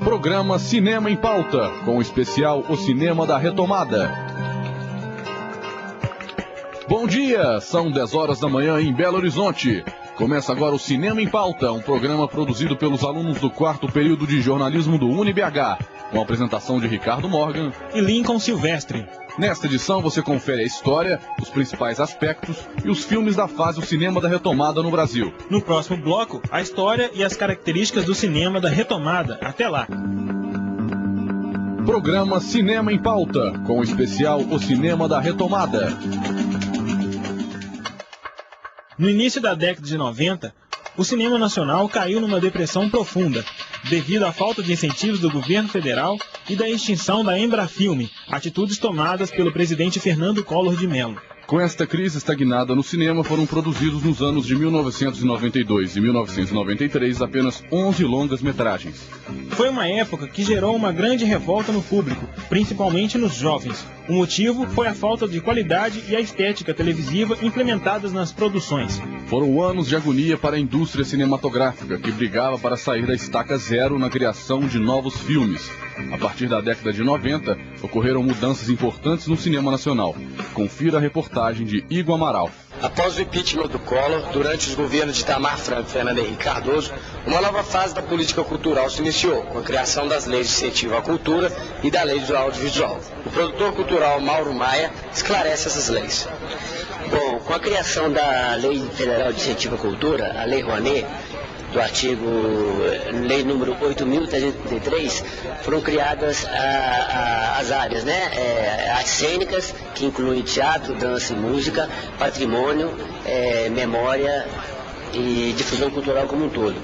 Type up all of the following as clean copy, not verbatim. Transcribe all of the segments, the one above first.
Programa Cinema em Pauta, com o especial O Cinema da Retomada. Bom dia, são 10 horas da manhã em Belo Horizonte. Começa agora o Cinema em Pauta, um programa produzido pelos alunos do 4º período de jornalismo do UniBH, com a apresentação de Ricardo Morgan e Lincoln Silvestre. Nesta edição você confere a história, os principais aspectos e os filmes da fase do cinema da retomada no Brasil. No próximo bloco, a história e as características do cinema da retomada. Até lá! Programa Cinema em Pauta, com o especial O Cinema da Retomada. No início da década de 90, o cinema nacional caiu numa depressão profunda, devido à falta de incentivos do governo federal e da extinção da Embrafilme, atitudes tomadas pelo presidente Fernando Collor de Mello. Com esta crise estagnada no cinema, foram produzidos nos anos de 1992 e 1993 apenas 11 longas-metragens. Foi uma época que gerou uma grande revolta no público, principalmente nos jovens. O motivo foi a falta de qualidade e a estética televisiva implementadas nas produções. Foram anos de agonia para a indústria cinematográfica, que brigava para sair da estaca zero na criação de novos filmes. A partir da década de 90, ocorreram mudanças importantes no cinema nacional. Confira a reportagem de Igor Amaral. Após o impeachment do Collor, durante os governos de Itamar Franco e Fernando Henrique Cardoso, uma nova fase da política cultural se iniciou, com a criação das leis de incentivo à cultura e da lei do audiovisual. O produtor cultural Mauro Maia esclarece essas leis. Bom, com a criação da Lei Federal de Incentivo à Cultura, a Lei Rouanet, do artigo Lei número 8.333, foram criadas as áreas, né? Artes cênicas, que incluem teatro, dança e música, patrimônio, memória e difusão cultural como um todo.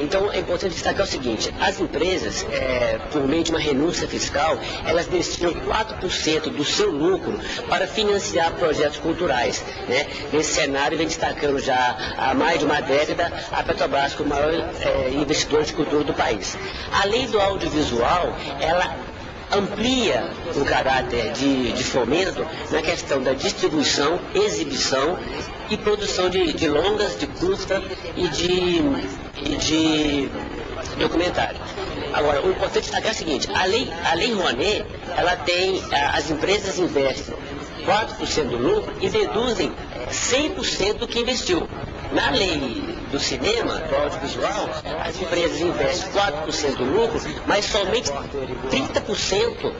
Então é importante destacar o seguinte: as empresas, por meio de uma renúncia fiscal, elas destinam 4% do seu lucro para financiar projetos culturais, né? Nesse cenário vem destacando já há mais de uma década a Petrobras como o maior investidor de cultura do país. A lei do audiovisual, ela amplia o caráter de fomento na questão da distribuição, exibição e produção de longas, de curta e de documentário. Agora, o importante destacar é o seguinte: a lei Rouanet, ela tem, as empresas investem 4% do lucro e deduzem 100% do que investiu. Na lei do cinema, do audiovisual, as empresas investem 4% do lucro, mas somente 30%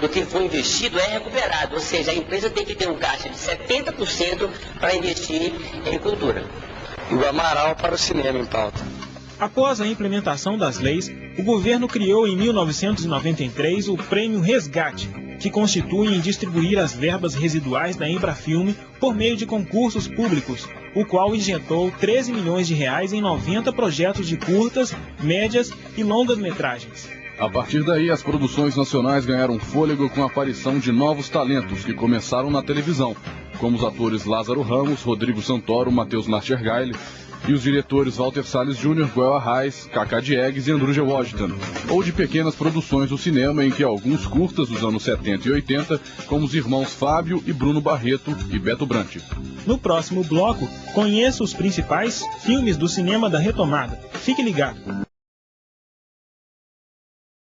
do que foi investido é recuperado. Ou seja, a empresa tem que ter um caixa de 70% para investir em cultura. E o Amaral para o Cinema em Pauta. Após a implementação das leis, o governo criou em 1993 o Prêmio Resgate, que constitui em distribuir as verbas residuais da Embrafilme por meio de concursos públicos, o qual injetou 13 milhões de reais em 90 projetos de curtas, médias e longas metragens. A partir daí, as produções nacionais ganharam fôlego com a aparição de novos talentos que começaram na televisão, como os atores Lázaro Ramos, Rodrigo Santoro, Matheus Nachtergaele e os diretores Walter Salles Jr., Goel Arraes, Cacá Diegues e Andrúgia Washington, ou de pequenas produções do cinema em que alguns curtas dos anos 70 e 80, como os irmãos Fábio e Bruno Barreto e Beto Brant. No próximo bloco, conheça os principais filmes do cinema da retomada. Fique ligado!